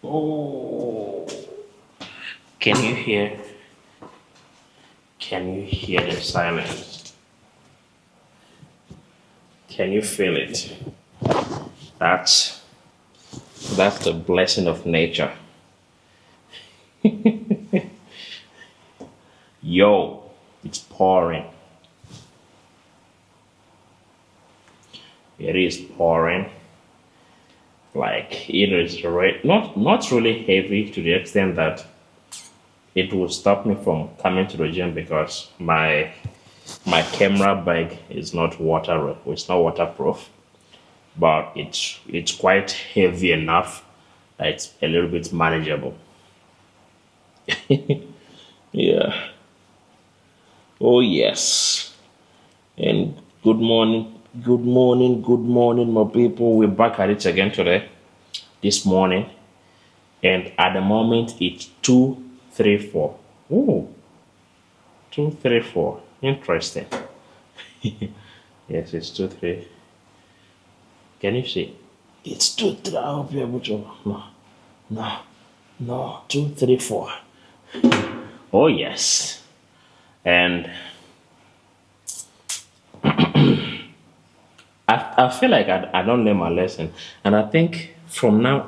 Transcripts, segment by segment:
Oh, can you hear? Can you hear the silence? Can you feel it? That's that's the blessing of nature. Yo, it's pouring. It is pouring. Like it is not really heavy to the extent that it will stop me from coming to the gym because my camera bag is not it's not waterproof, but it's quite heavy enough that it's a little bit manageable. Yeah. Oh yes. And good morning, my people. We're back at it again today, this morning, and at the moment it's 2:34. Ooh, 2:34. Interesting. Yes, it's 2:3. Can you see? It's 2:3. I hope you're able to. No, no, no. 2:34. Oh yes, and I feel like I don't learn my lesson, and I think from now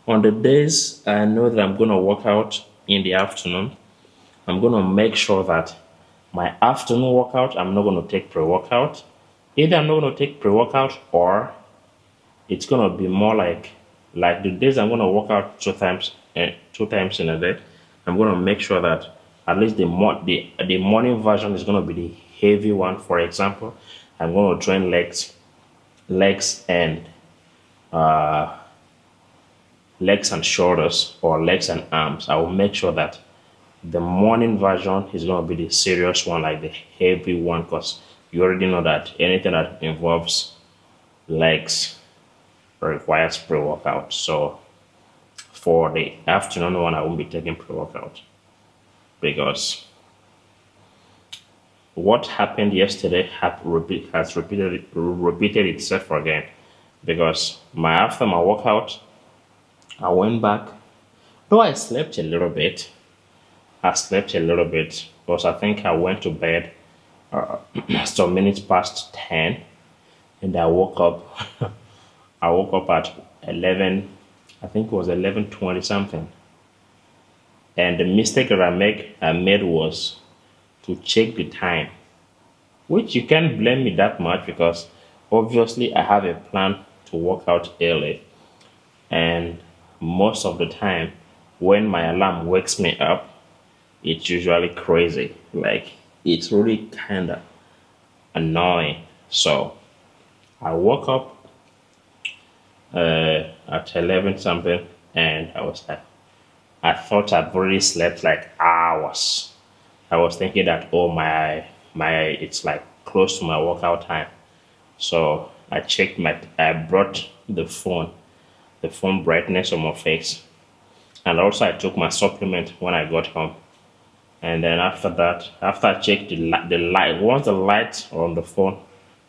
on the days I know that I'm gonna work out in the afternoon, I'm gonna make sure that my afternoon workout I'm not gonna take pre-workout. Either I'm not gonna take pre-workout or it's gonna be more like the days I'm gonna work out 2 times 2 times in a day. I'm gonna make sure that at least the morning version is gonna be the heavy one. For example, I'm gonna train legs and legs and shoulders or legs and arms. I will make sure that the morning version is gonna be the serious one, like the heavy one, because you already know that anything that involves legs requires pre-workout. So for the afternoon one, I won't be taking pre-workout because what happened yesterday has repeated itself again. Because after my workout, I went back. Though I slept a little bit, because I think I went to bed some minutes past 10, and I woke up. I woke up at 11. I think it was 11:20 something. And the mistake that I made was to check the time, which you can't blame me that much because obviously I have a plan to work out early. And most of the time, when my alarm wakes me up, it's usually crazy. Like, it's really kind of annoying. So I woke up at 11 something, and I was like, I thought I'd already slept like hours. I was thinking that, oh, it's like close to my workout time. So I brought the phone brightness on my face. And also I took my supplement when I got home. And then after that, after I checked the light, once the light on the phone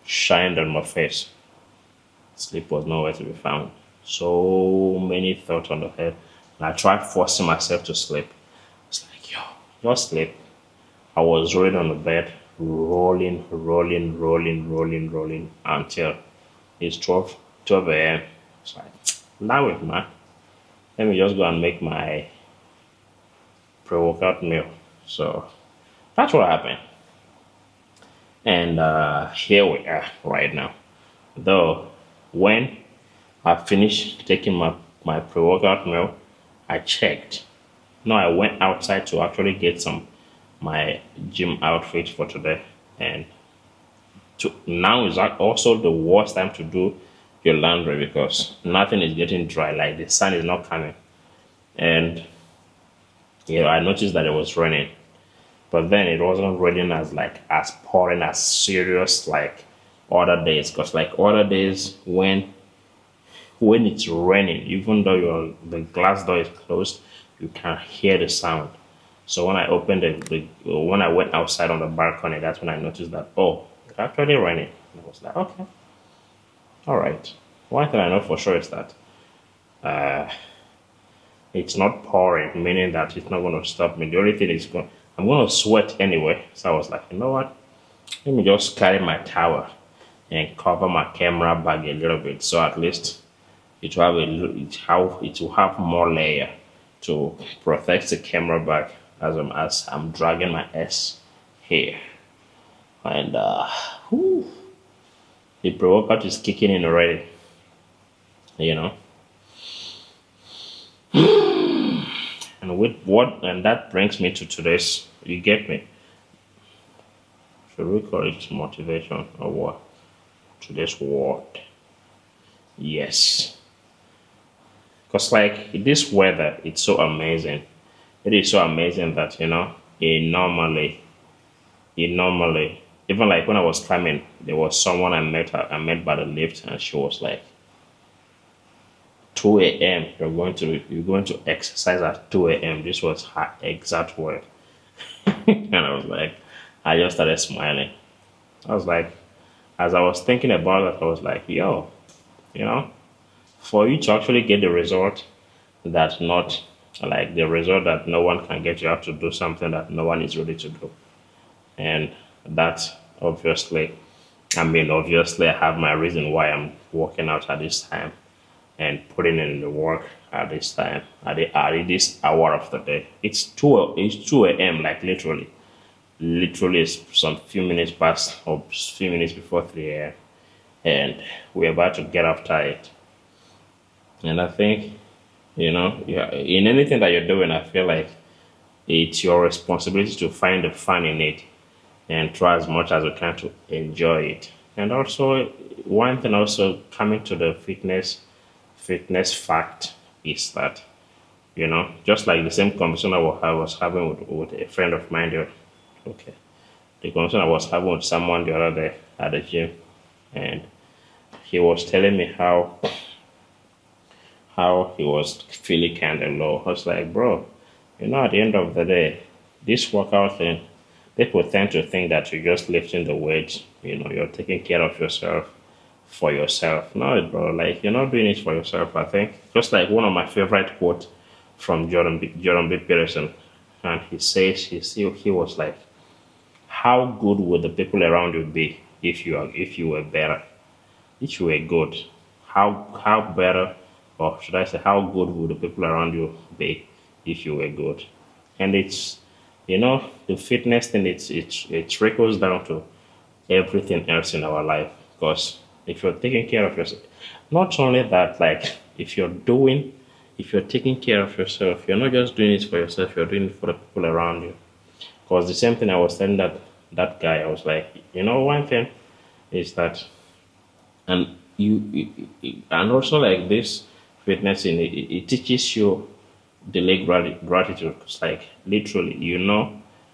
shined on my face, sleep was nowhere to be found. So many thoughts on the head. And I tried forcing myself to sleep. It's like, yo, just sleep. I was rolling on the bed, rolling until it's 12 a.m. It's like, now it, man. Let me just go and make my pre-workout meal. So that's what happened. And here we are right now. Though, when I finished taking my pre-workout meal, I checked. No, I went outside to actually get my gym outfit for today. And now is also the worst time to do your laundry because nothing is getting dry. Like the sun is not coming. And I noticed that it was raining. But then it wasn't raining as pouring as serious like other days. Because like other days when it's raining, even though the glass door is closed, you can hear the sound. So when I opened when I went outside on the balcony, that's when I noticed that, oh, it's actually raining. And I was like, okay, all right. one thing I know for sure is that it's not pouring, meaning that it's not going to stop me. The only thing is I'm going to sweat anyway. So I was like, you know what? Let me just carry my towel and cover my camera bag a little bit, so at least it will have more layer to protect the camera bag as I'm dragging my S here. And whew, the pre-workout is kicking in already, you know. And that brings me to today's. You get me? Should we call it motivation or what? Today's word. Yes. Because like this weather, it's so amazing. It is so amazing that it normally even like when I was climbing, there was someone I met by the lift, and she was like, 2 a.m. You're going to exercise at 2 a.m. This was her exact word. And I was like, I just started smiling. I was like, as I was thinking about it, I was like, yo, you know, for you to actually get the result that no one can get, you have to do something that no one is ready to do. And that's obviously I have my reason why I'm working out at this time and putting in the work at this time, at this hour of the day. It's 2 a.m. like literally it's some few minutes past or few minutes before 3 a.m. and we're about to get after it. And I think, yeah, in anything that you're doing, I feel like it's your responsibility to find the fun in it and try as much as you can to enjoy it. And also, one thing also coming to the fitness fact is that, just like the same conversation I was having with a friend of mine there. Okay. The conversation I was having with someone the other day at the gym, and he was telling me how he was feeling kind of low. I was like, bro, at the end of the day, this workout thing, people tend to think that you're just lifting the weight, you're taking care of yourself for yourself. No, bro, like you're not doing it for yourself. I think just like one of my favorite quotes from Jordan B. Peterson, and he says he was like, how good would the people around you be if you were better? If you were good, how better, or should I say, how good would the people around you be if you were good? And it's the fitness thing. It trickles down to everything else in our life, because if you're taking care of yourself, not only that, like if you're taking care of yourself, you're not just doing it for yourself, you're doing it for the people around you. Because the same thing I was telling that guy, I was like, one thing is that, and and also like this fitness in it teaches you delayed gratitude. It's like literally,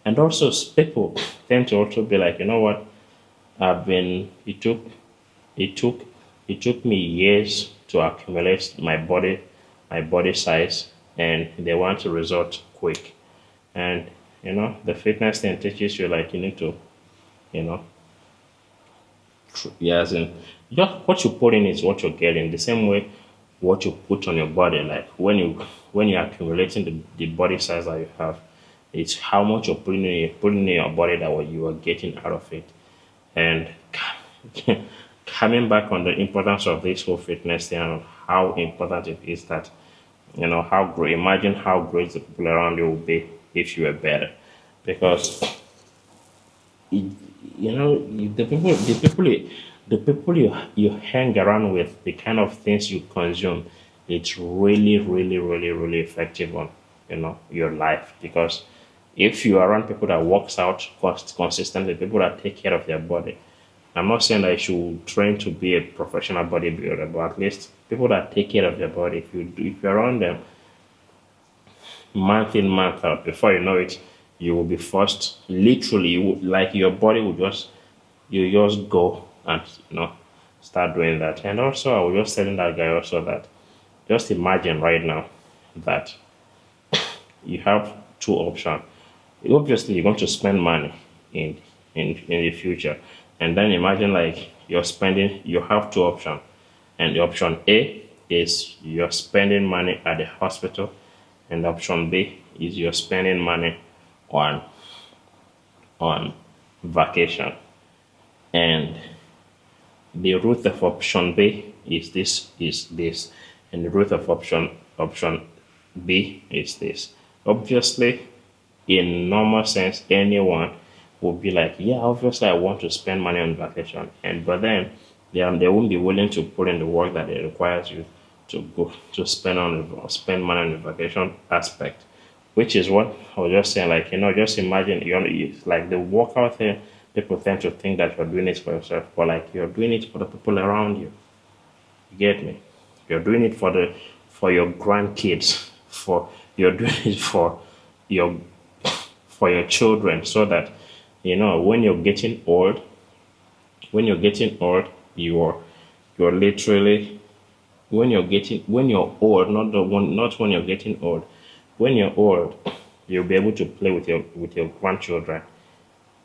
and also people tend to also be like, what, it took it took me years to accumulate my body size, and they want to result quick. And the fitness thing teaches you like you need to, you know yeah, as in just what you put in is what you're getting. The same way what you put on your body, like when you're accumulating the body size that you have, it's how much you're putting in your body that what you are getting out of it. And coming back on the importance of this whole fitness thing and how important it is that, how great, imagine how great the people around you would be if you were better. Because it, the people you hang around with, the kind of things you consume, it's really really really really effective on your life. Because if you are around people that works out consistently, people that take care of their body, I'm not saying that you should train to be a professional bodybuilder, but at least people that take care of their body, if you're around them month in month out, before you know it, you will be forced, literally, like your body will just go and start doing that. And also I was just telling that guy also that, just imagine right now that you have two options. Obviously you're going to spend money in the future, and then imagine like you have two options. And the option A is you're spending money at the hospital, and option B is you're spending money on on vacation. And the root of option B is this, and the root of option B is this. Obviously, in normal sense, anyone would be like, yeah, obviously I want to spend money on vacation, and but then they won't be willing to put in the work that it requires you to go to spend money on the vacation aspect, which is what I was just saying. Like, just imagine like the workout thing. People tend to think that you're doing it for yourself, but like you're doing it for the people around you. You get me? You're doing it for your grandkids, for you're doing it your for your children, so that when you're getting old, you're literally when you're old, not when you're getting old. When you're old, you'll be able to play with your grandchildren,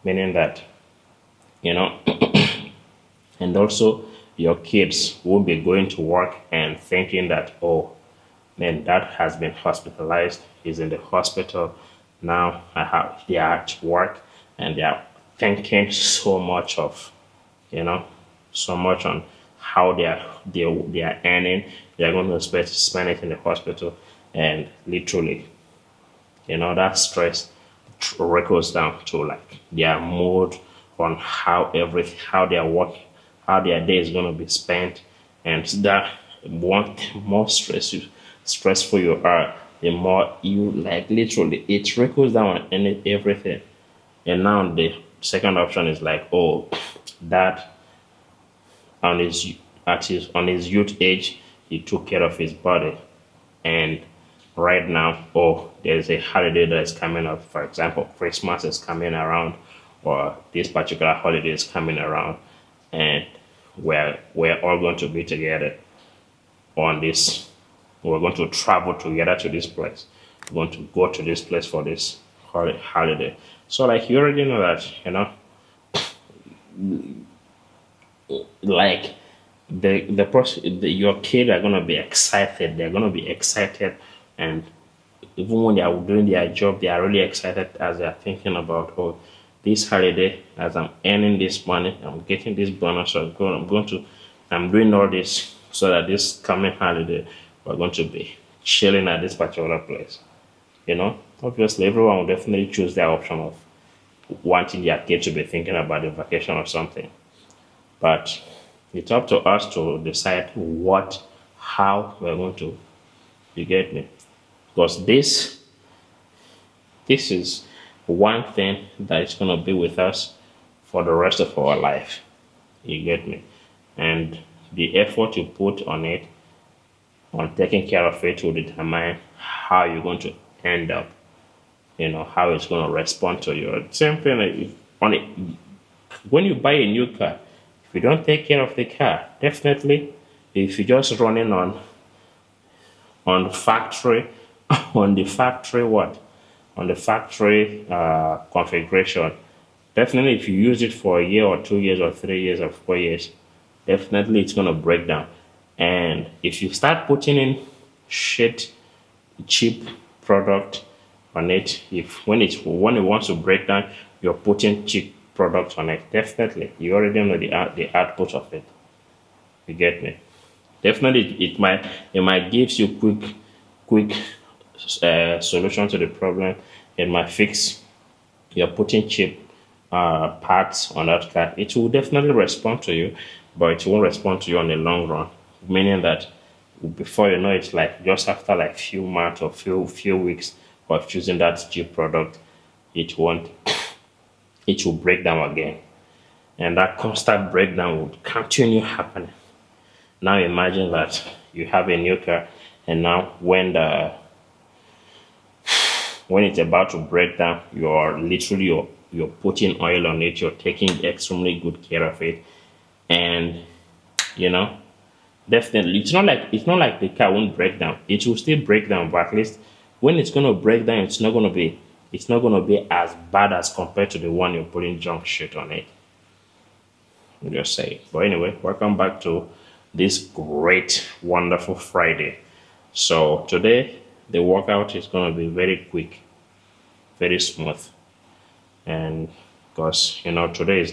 meaning that you know and also your kids won't be going to work and thinking that, oh man, that has been hospitalized, he's in the hospital now. They are at work, and they are thinking you know so much on how they are earning. They are going to spend it in the hospital, and literally, that stress trickles down to like their mood on how their work, how their day is going to be spent. And that one more stressful you are, the more you, like, literally it trickles down on everything. And now the second option is like, oh, that on his youth age, he took care of his body, and right now, oh, there's a holiday that is coming up. For example, Christmas is coming around, or this particular holiday is coming around, and we're all going to be together on this. We're going to travel together to this place. We're going to go to this place for this holiday. So, like, you already know that, like the person, your kid are gonna be excited. They're gonna be excited, and even when they are doing their job, they are really excited as they are thinking about, oh, this holiday, as I'm earning this money, I'm getting this bonus. So I'm doing all this so that this coming holiday, we're going to be chilling at this particular place. Obviously, everyone will definitely choose their option of wanting their kid to be thinking about the vacation or something. But it's up to us to decide how we're going to. You get me? Because this is one thing that is going to be with us for the rest of our life. You get me? And the effort you put on it, on taking care of it, will determine how you're going to end up. How it's going to respond to you. Same thing on it. When you buy a new car, if you don't take care of the car, definitely, if you're just running on factory, on the factory configuration, definitely if you use it for a year or 2 years or 3 years or 4 years, definitely it's going to break down. And if you start putting in cheap product on it, when it wants to break down, you're putting cheap product on it, definitely you already know the output of it. You get me? Definitely it might give you quick solution to the problem. It might fix. You're putting cheap parts on that car. It will definitely respond to you, but it won't respond to you on the long run. Meaning that before you know it, like just after like few months or few weeks of choosing that cheap product, it will break down again, and that constant breakdown would continue happening. Now imagine that you have a new car, and now when it's about to break down, you're putting oil on it, you're taking extremely good care of it, and definitely it's not like the car won't break down. It will still break down, but at least when it's gonna break down, it's not gonna be as bad as compared to the one you're putting junk shit on it. I'm just saying. But anyway, welcome back to this great, wonderful Friday. So today, the workout is going to be very quick, very smooth. And because, today is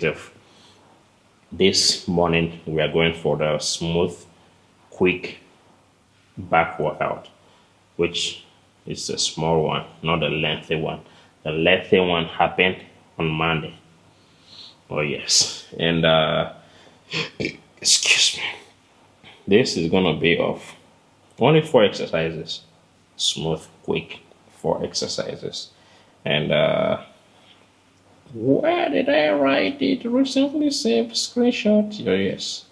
this morning, we are going for the smooth, quick back workout, which is a small one, not a lengthy one. The lengthy one happened on Monday. Oh, yes. And, excuse me. This is going to be of only 4 exercises. Smooth, quick, 4 exercises. And where did I write it? Recently saved screenshot. Oh, yes.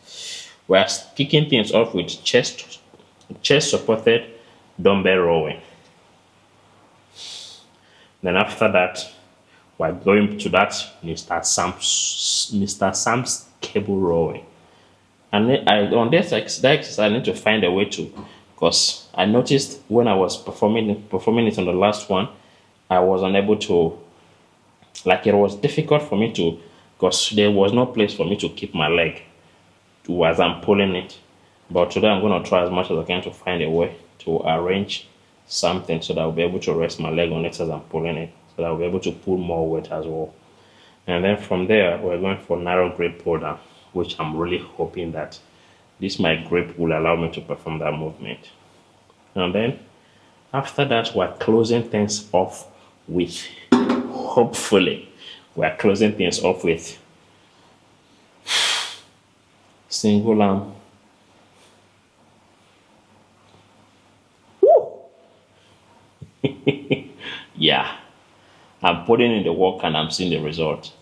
We're kicking things off with chest supported dumbbell rowing. Then after that, we're going to that Mr. Sam's cable rowing. And then on that exercise, I need to find a way to, because I noticed when I was performing it on the last one, I was unable to, like it was difficult for me to, because there was no place for me to keep my leg as I'm pulling it. But today I'm going to try as much as I can to find a way to arrange something so that I'll be able to rest my leg on it as I'm pulling it, so that I'll be able to pull more weight as well. And then from there, we're going for narrow grip pull down, which I'm really hoping that my grip will allow me to perform that movement. And then after that, we're closing things off with, hopefully, we're closing things off with single arm. Yeah, I'm putting in the work and I'm seeing the result.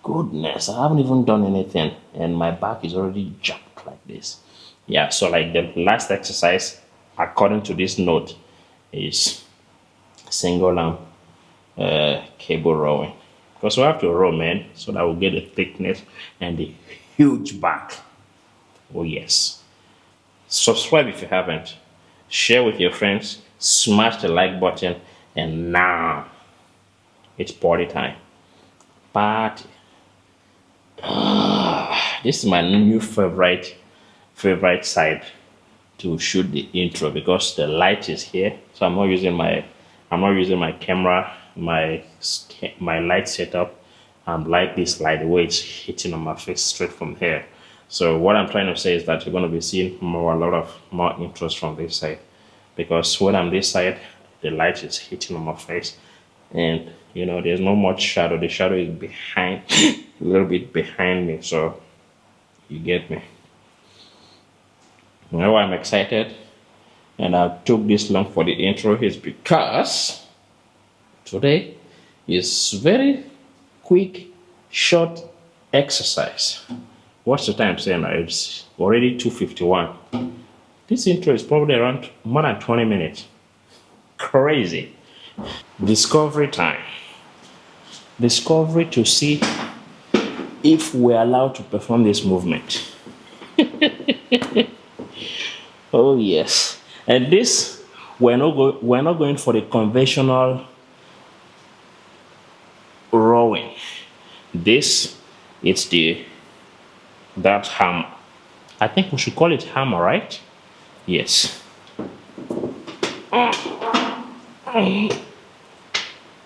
Goodness, I haven't even done anything and my back is already jacked like this. Yeah, so like the last exercise, according to this note, is single arm cable rowing. Because we have to row, man, so that we'll get the thickness and the huge back. Oh, yes. Subscribe if you haven't. Share with your friends. Smash the like button. And now, it's party time. Party. This is my new favorite side to shoot the intro because the light is here. So I'm not using my camera, my light setup. I'm like this light, the way it's hitting on my face straight from here. So what I'm trying to say is that you're going to be seeing a lot of more intros from this side, because when I'm this side, the light is hitting on my face, and there's not much shadow. The shadow is behind, a little bit behind me. So you get me. You know why I'm excited, and I took this long for the intro is because today is very quick, short exercise. What's the time saying now? It's already 2:51. This intro is probably around more than 20 minutes. Crazy. Discovery time. Discovery to see if we're allowed to perform this movement. Oh yes. And this, we're not going for the conventional rowing. This, it's that hammer. I think we should call it hammer, right? Yes.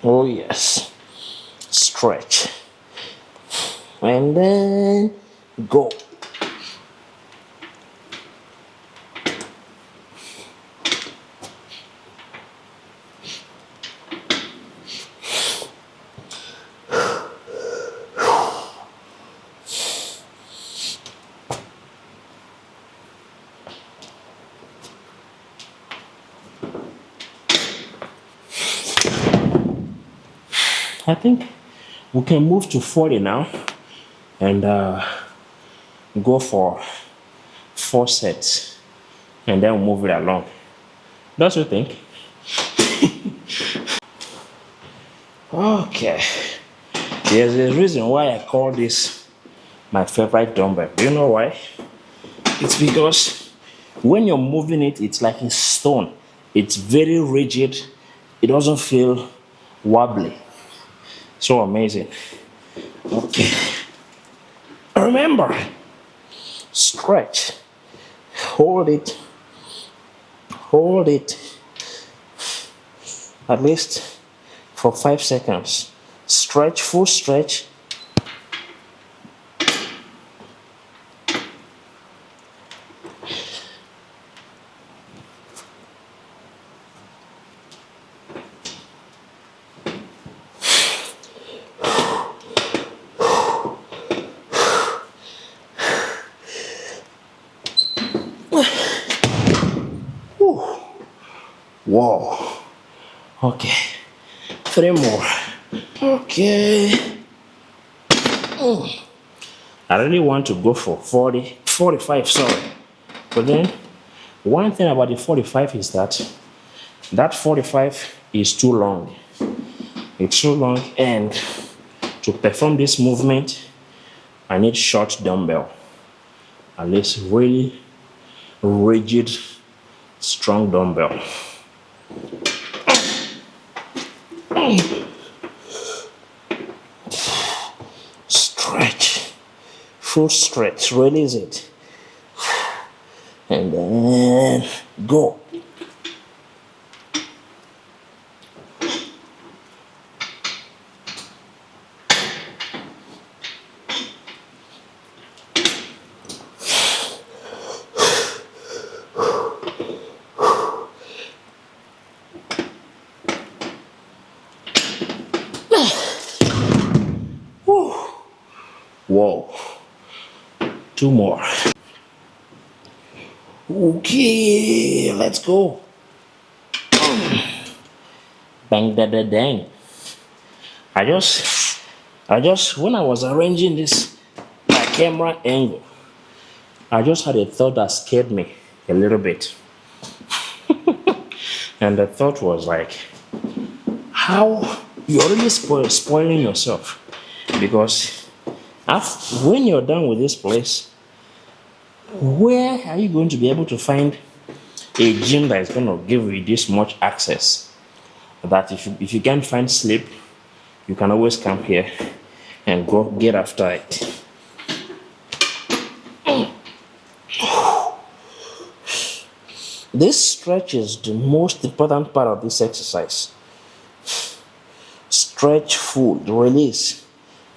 Oh yes. Stretch. And then go. I think we can move to 40 now and go for 4 sets and then move it along. Don't you think? Okay. There's a reason why I call this my favorite dumbbell. Do you know why? It's because when you're moving it, it's like a stone. It's very rigid. It doesn't feel wobbly. So amazing. Okay. Remember, stretch. hold it, hold it, at least for 5 seconds. Stretch, full stretch. Whoa. Okay. 3 more. Okay. I really want to go for 45, sorry. But then, one thing about the 45 is that 45 is too long. It's too long, and to perform this movement, I need short dumbbell. At least really rigid, strong dumbbell. Stretch, full stretch, release it, and then go. Whoa. 2 more. Okay, let's go. Bang da da dang. I just when I was arranging this camera angle, I just had a thought that scared me a little bit. And the thought was like, how you're really spoiling yourself, because when you're done with this place, where are you going to be able to find a gym that is going to give you this much access? That if you can't find sleep, you can always come here and go get after it. This stretch is the most important part of this exercise. Stretch, full, release,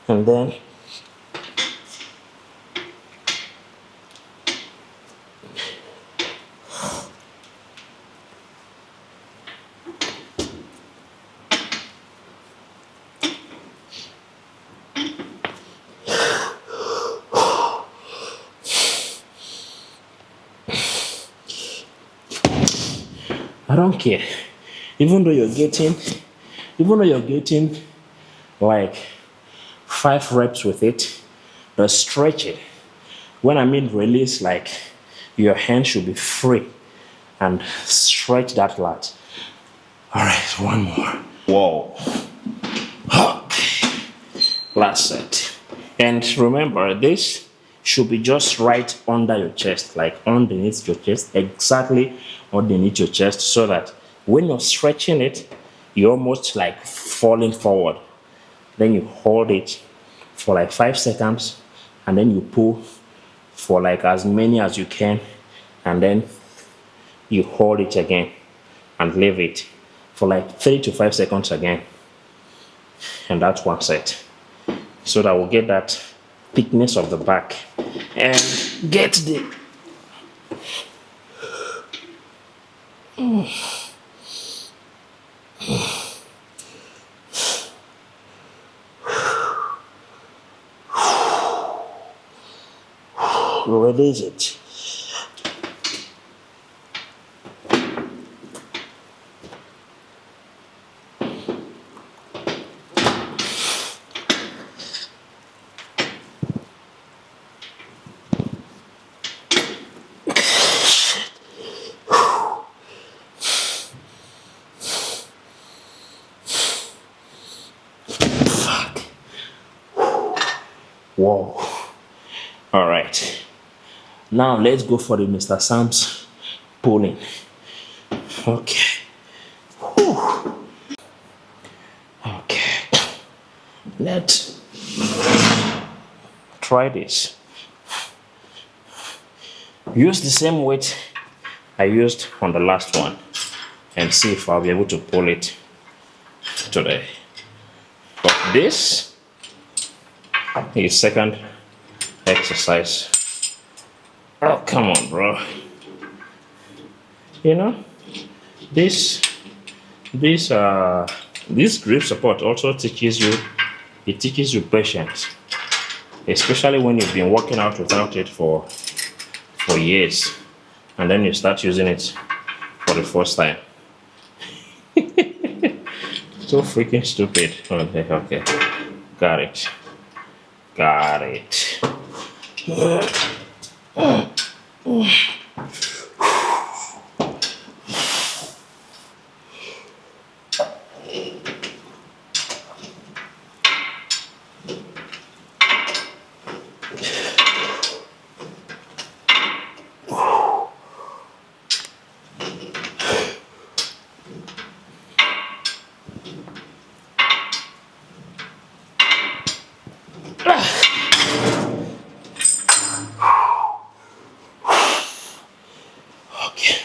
and then I don't care. Even though you're getting like 5 reps with it, the stretching, when I mean release, like your hand should be free and stretch that lat. All right, 1 more. Whoa. Okay. Last set. And remember, this should be just right under your chest, like underneath your chest, exactly underneath your chest, so that when you're stretching it, you're almost like falling forward. Then you hold it for like 5 seconds, and then you pull for like as many as you can, and then you hold it again and leave it for like 3 to 5 seconds again. And that's 1 set. So that we'll get that thickness of the back and get the release it. Whoa. All right. Now let's go for the Mr. Sam's pulling. Okay. Whew. Okay. Let's try this. use the same weight I used on the last one and see if I'll be able to pull it today. But this is second exercise. Oh, come on, bro. You know, this grip support also teaches you patience, especially when you've been working out without it for years, and then you start using it for the first time. So freaking stupid. Okay, got it. Okay.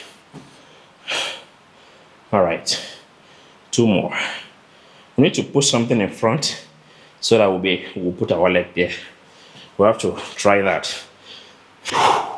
All right. 2 more. We need to put something in front so that we'll put our leg there. We have to try that. Oh.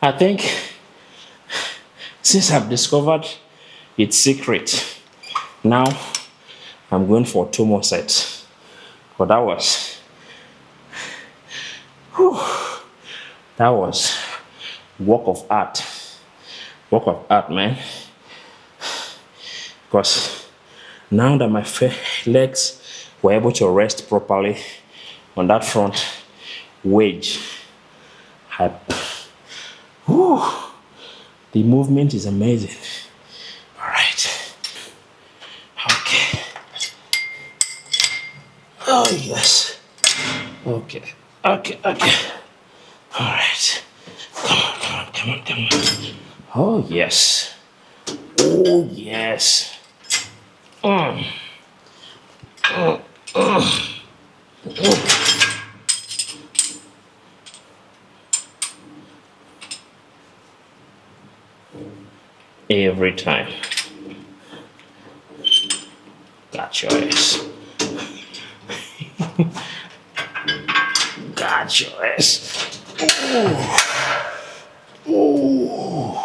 I think since I've discovered its secret, now I'm going for 2 more sets. But that was work of art. Work of art, man. Because now that my legs were able to rest properly on that front wedge, the movement is amazing. All right. Okay. Oh, yes. Okay. All right. Come on. Oh, yes. Oh, yes. Every time. Got your ass. Got your ass. Ooh.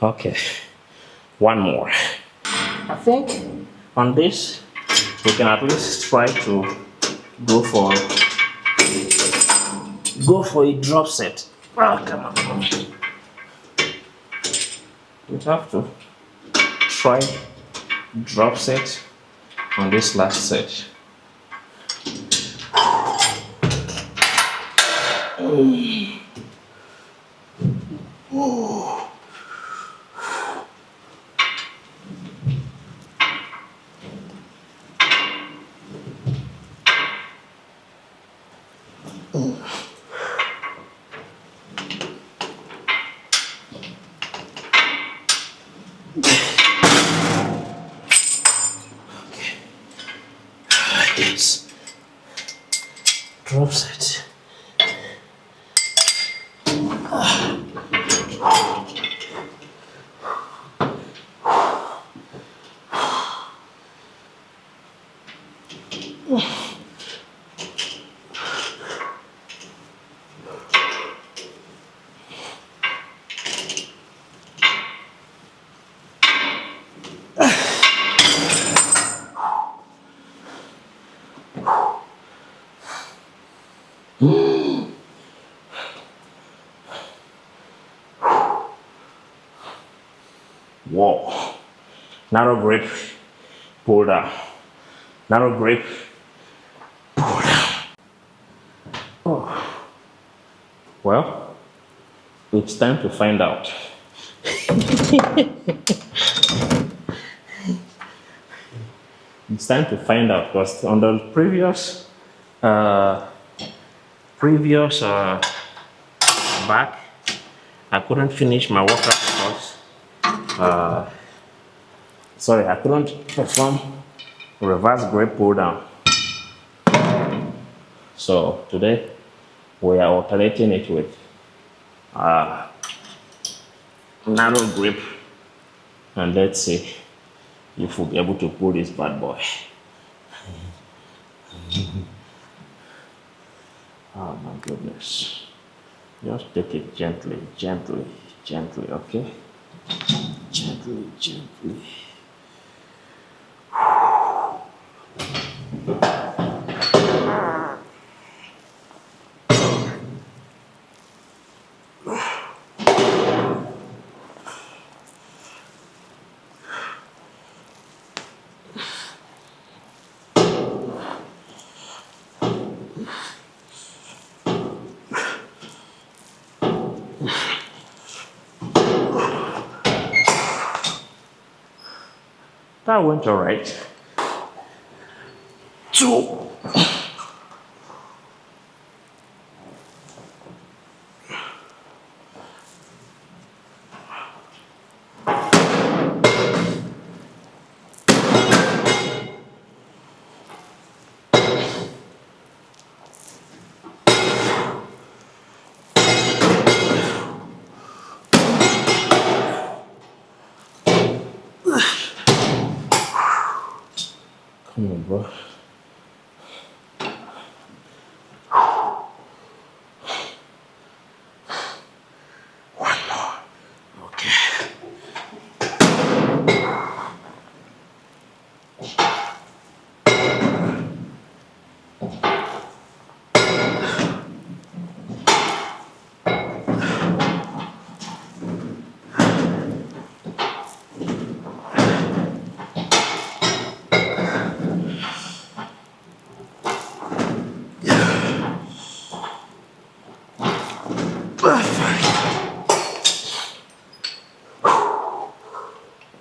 Okay, 1 more. I think on this we can at least try to go for a drop set. Oh, come on. We have to try drop set on this last set. Yes. Drop set. Whoa. Narrow grip, pull down. Narrow grip, pull down. Oh. Well, it's time to find out. It's time to find out because on the previous back, I couldn't finish my workout because I couldn't perform reverse grip pull down. So today we are alternating it with narrow grip, and let's see if we'll be able to pull this bad boy. Oh my goodness. Just take it gently, gently, gently, okay? Gently, gently. That went all right. 2. Come on, bro. One more. Okay.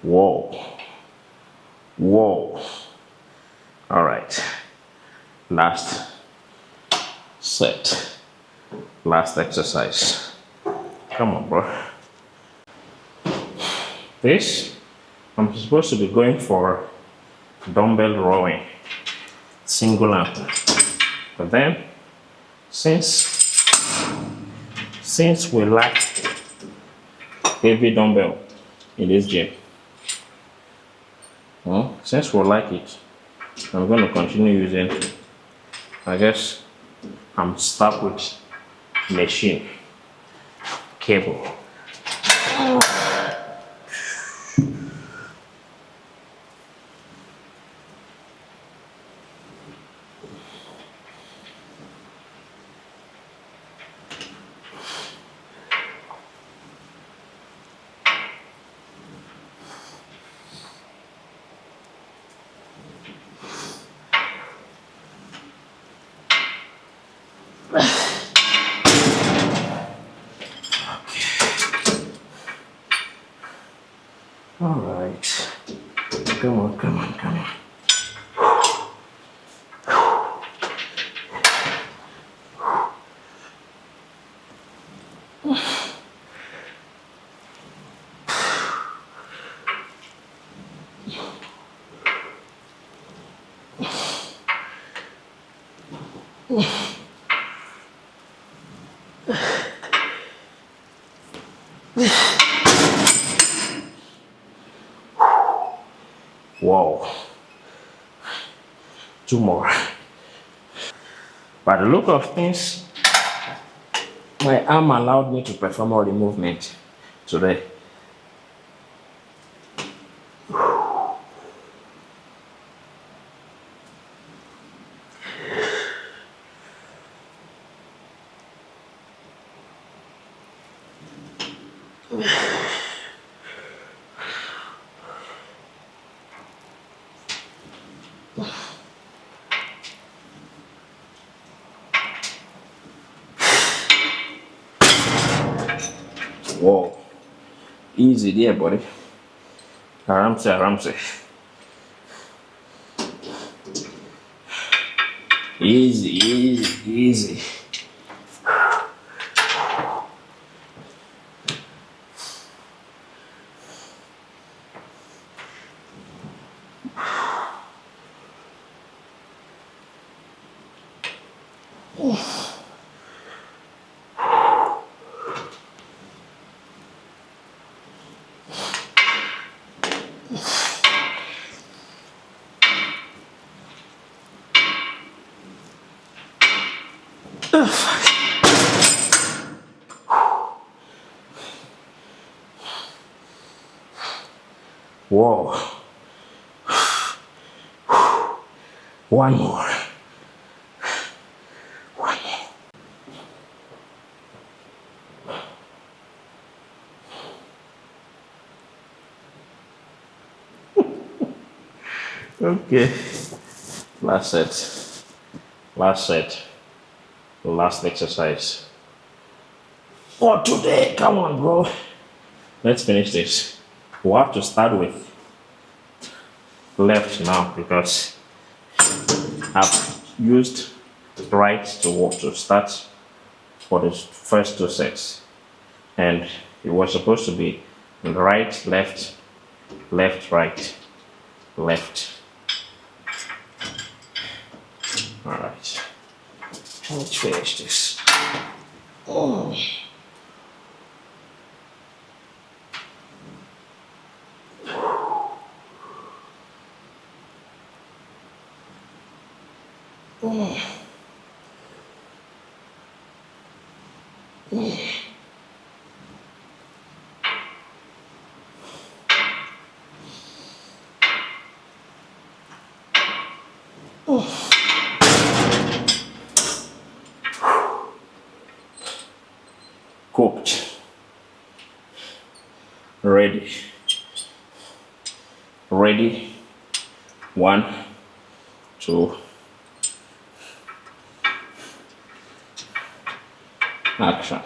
Whoa. Whoa. All right. Last set. Last exercise. Come on, bro. This, I'm supposed to be going for dumbbell rowing, single arm. But then, since we lack heavy dumbbell in this gym, since we like it, I'm going to continue using. I guess I'm stuck with machine cable. All right. Come on, come on, come on. Whoa. 2 more. By the look of things, my arm allowed me to perform all the movement today. Whoa. Easy there, buddy. Aramse. Easy. Whoa. One more. Okay. Last set. Last exercise. For today. Come on, bro. Let's finish this. We'll have to start with left now because I've used right to start for the first two sets. And it was supposed to be right, left, right, left. All right. Let's finish this. Oh. Cooked. Ready. 1, 2. Action.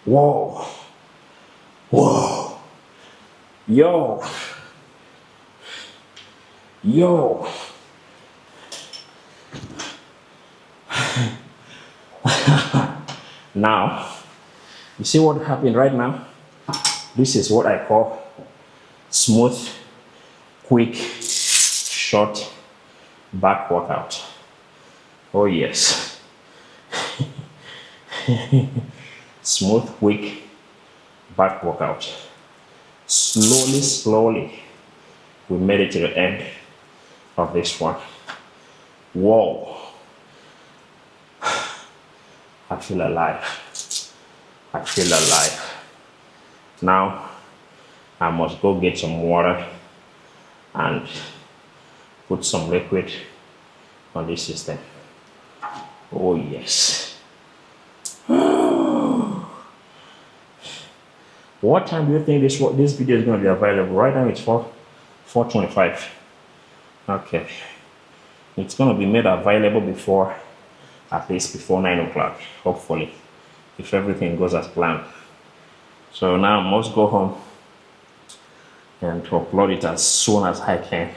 Whoa. Yo. Now, you see what happened right now? This is what I call smooth, quick, short back workout. Oh yes. Smooth, quick back workout. Slowly, we made it to the end of this one. Whoa. I feel alive. Now, I must go get some water and put some liquid on this system. Oh yes. What time do you think this video is going to be available? Right now it's 4:25. Okay. It's going to be made available before at least before 9 o'clock, hopefully, if everything goes as planned. So now I must go home and to upload it as soon as I can.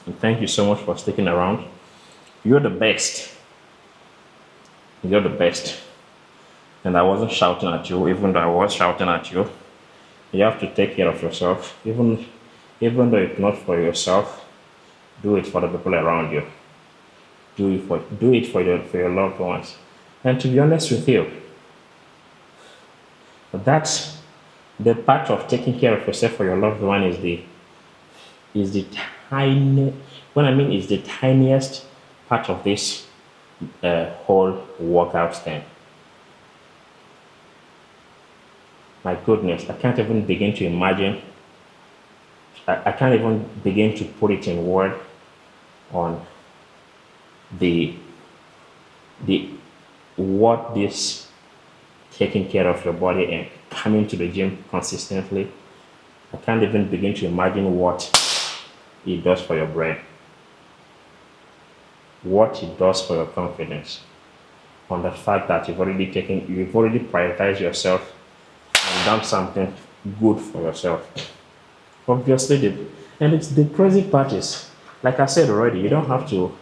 And thank you so much for sticking around. You're the best. You're the best. And I wasn't shouting at you, even though I was shouting at you. You have to take care of yourself. Even though it's not for yourself, do it for the people around you. Do it for your loved ones. And to be honest with you, that's the part of taking care of yourself for your loved one is the tiny when I mean is the tiniest part of this whole workout thing. My goodness, I can't even begin to imagine. I can't even begin to put it in word on the what this taking care of your body and coming to the gym consistently. I can't even begin to imagine what it does for your brain, what it does for your confidence, on the fact that you've already prioritized yourself and done something good for yourself. Obviously, and it's the crazy part is, like I said already, you don't have to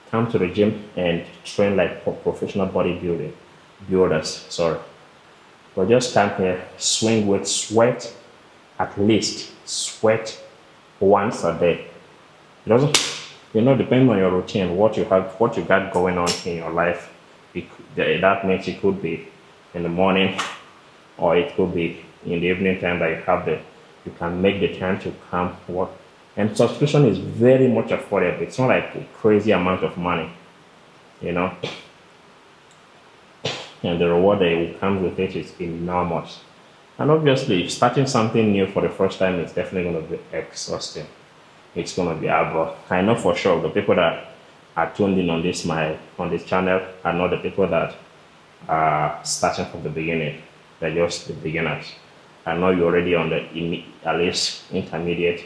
come to the gym and train like professional builders. Sorry, but just come here, swing with sweat, at least sweat once a day. It doesn't, depending on your routine, what you got going on in your life. That means it could be in the morning, or it could be in the evening time that you can make the time to come work. And subscription is very much affordable. It's not like a crazy amount of money, and the reward that comes with it is enormous. And obviously, starting something new for the first time is definitely going to be exhausting. It's going to be hard. I know for sure the people that are tuned in on this channel are not the people that are starting from the beginning. They're just the beginners. I know you're already on the at least intermediate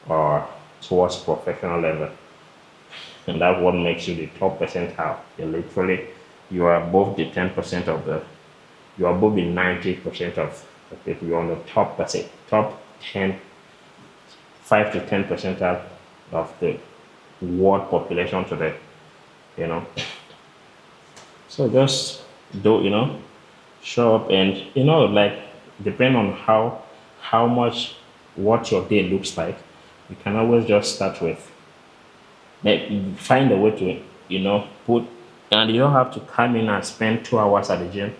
or towards professional level, and that's what makes you the top percentile. You are above the 10% you are above the 90% of the people. You're on the top 10, 5 to 10 percentile of the world population today. So just show up, and like depend on how much what your day looks like. You can always just start with find a way to put, and you don't have to come in and spend 2 hours at the gym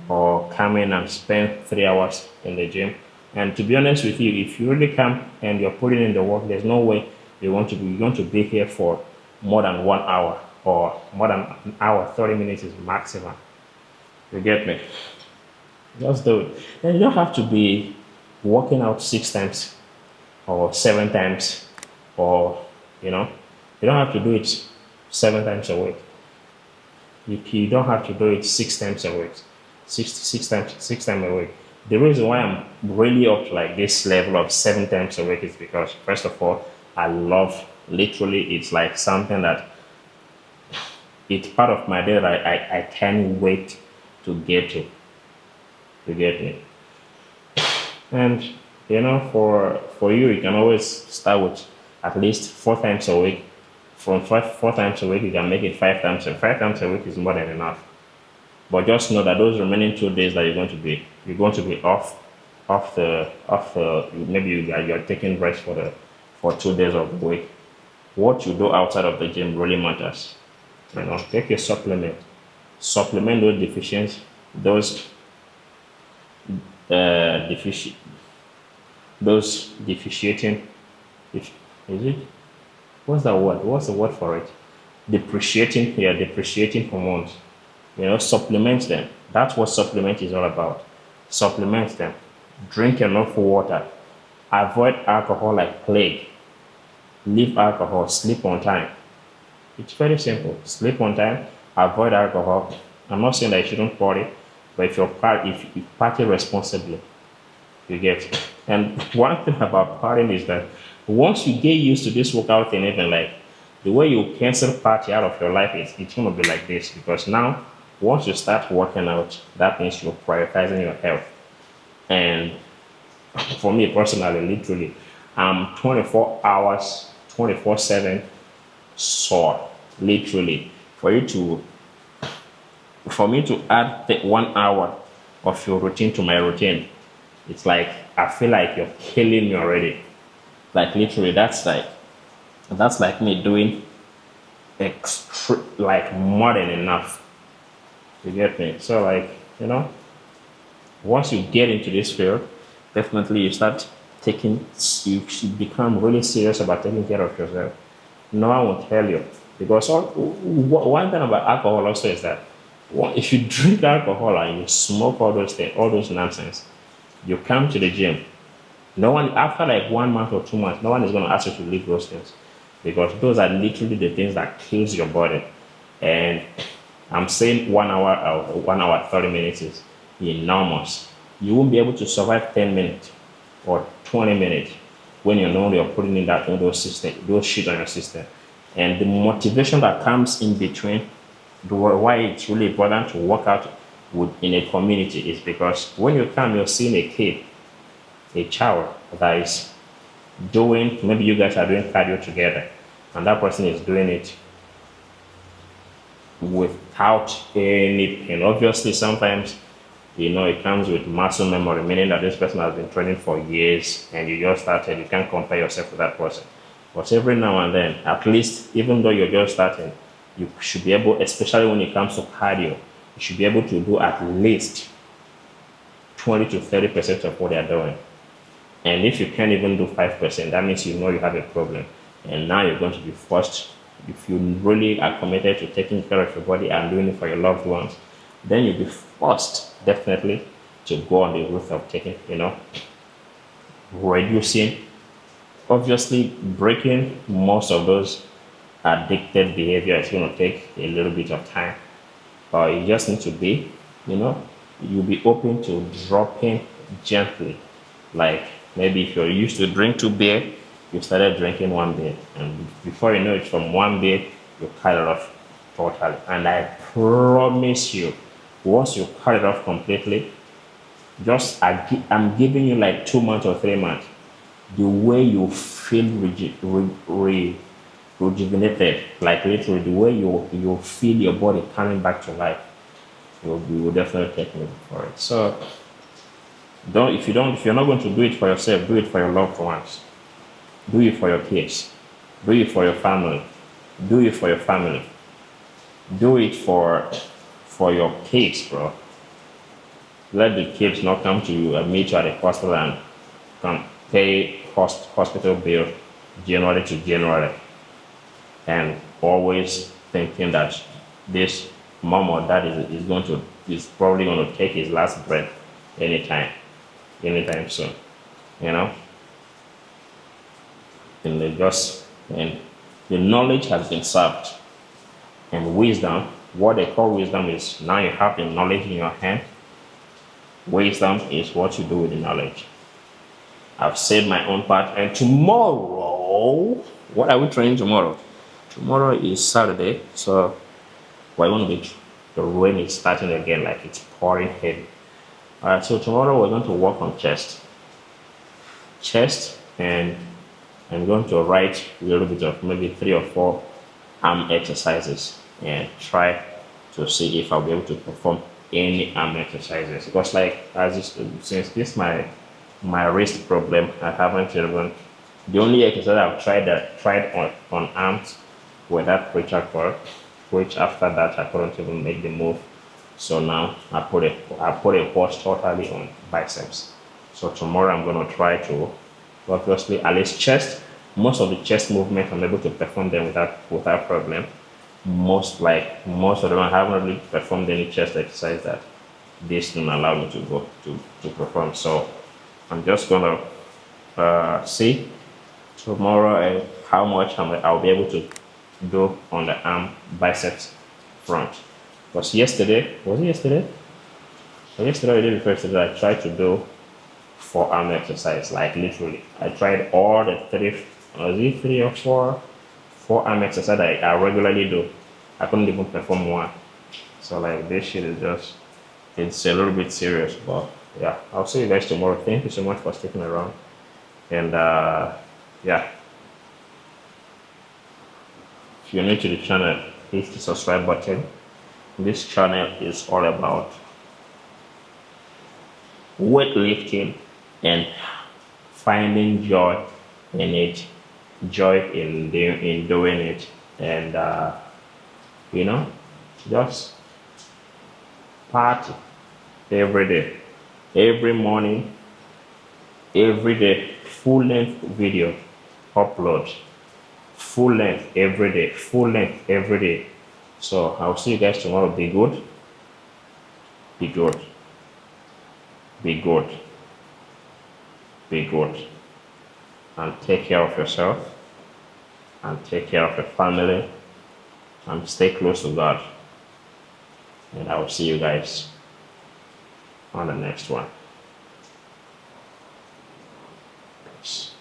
or come in and spend 3 hours in the gym. And to be honest with you, if you really come and you're putting in the work, there's no way you're going to be here for more than 1 hour, or more than an hour. 30 minutes is maximum. You get me? Just do it. And you don't have to be working out 6 times or 7 times, or you don't have to do it 7 times a week. You don't have to do it 6 times a week. 6 times a week. The reason why I'm really up to like this level of 7 times a week is because, first of all, I love, literally, it's like something that it's part of my day that I can't wait to get to. You get me? And for you can always start with at least 4 times a week. From 4 times a week, you can make it 5 times. And 5 times a week is more than enough. But just know that those remaining 2 days that you're going to be off maybe you're taking rest for 2 days of the week. What you do outside of the gym really matters. Take your supplement those deficiencies, those deficiating, is it? What's the word for it? Depreciating hormones. Supplement them. That's what supplement is all about. Supplement them. Drink enough water. Avoid alcohol like plague. Leave alcohol. Sleep on time. It's very simple. Sleep on time. Avoid alcohol. I'm not saying that you shouldn't party, but if you party responsibly, you get. And one thing about partying is that once you get used to this workout thing, even like The way you cancel party out of your life is it's gonna be like this because now once you start working out, that means you're prioritizing your health. And for me personally, literally, I'm 24 hours, 24/7 sore. Literally, for you to for me to add 1 hour of your routine to my routine, it's like I feel like you're killing me already. Like literally, that's like me doing like more than enough. You get me? So like once you get into this field, definitely you start taking you should become really serious about taking care of yourself. No one will tell you because one thing about alcohol also is that if you drink alcohol and you smoke all those things, all those nonsense, you come to the gym. No one after like 1 month or 2 months, no one is going to ask you to leave those things because those are literally the things that kills your body. And I'm saying 1 hour, 1 hour 30 minutes is enormous. You won't be able to survive 10 minutes or 20 minutes when you know you're putting in those shit on your system. And the motivation that comes in between, why it's really important to work out in a community is because when you come, you're seeing a child that is doing, maybe you guys are doing cardio together, and that person is doing it without any pain. Obviously, sometimes it comes with muscle memory, meaning that this person has been training for years and you just started, you can't compare yourself with that person. But every now and then, at least, even though you're just starting, you should be able, especially when it comes to cardio, you should be able to do at least 20 to 30% of what they're doing. And if you can't even do 5%, that means you have a problem. And now you're going to be forced, if you really are committed to taking care of your body and doing it for your loved ones, then you'll be forced definitely to go on the route of taking, reducing, obviously breaking most of those addicted behavior is going to take a little bit of time. But you just need to be, you'll be open to dropping gently. Like maybe if you're used to drink 2 beer, you started drinking 1 beer. And before you know it, from 1 beer, you cut it off totally. And I promise you, once you cut it off completely, I'm giving you like 2 months or 3 months. The way you feel rejuvenated, like literally the way you feel your body coming back to life, you will definitely take me for it. So if you're not going to do it for yourself, do it for your loved ones. Do it for your kids. Do it for your family. Do it for your family. Do it for your kids, bro. Let the kids not come to you and meet you at the hospital and come pay hospital bill January to January, and always thinking that this mom or dad is probably going to take his last breath anytime soon, you know. And the knowledge has been served, and wisdom. What they call wisdom is now you have the knowledge in your hand. Wisdom is what you do with the knowledge. I've said my own part, and tomorrow, what are we training tomorrow? Tomorrow is Saturday, so the rain is starting again, like it's pouring heavy. Alright, so tomorrow we're going to work on chest, and I'm going to write a little bit of maybe 3 or 4 arm exercises and try to see if I'll be able to perform any arm exercises. Because since this my wrist problem, I haven't even. The only exercise I've tried on arms were that preacher curl, which after that I couldn't even make the move. So now I put a pause totally on biceps. So tomorrow I'm gonna try to, obviously, at least chest. Most of the chest movements I'm able to perform them without problem. Most of them I haven't really performed any chest exercise that this didn't allow me to go to perform. So I'm just gonna see tomorrow how much I'll be able to do on the arm biceps front. Because yesterday, was it yesterday? Or yesterday or the day before yesterday, I tried to do 4 arm exercise, like literally. I tried all the 3, was it 3 or 4 4 arm exercise I regularly do. I couldn't even perform one. So like this shit is just, it's a little bit serious. But yeah, I'll see you guys tomorrow. Thank you so much for sticking around. And yeah, if you're new to the channel, hit the subscribe button. This channel is all about weightlifting and finding joy in it, joy in doing it, and you know, just party every day, every morning, every day, full length video upload, full length every day, full length every day. So I'll see you guys tomorrow. Be good, be good, be good, be good, and take care of yourself and take care of your family and stay close to God. And I will see you guys on the next one. Peace.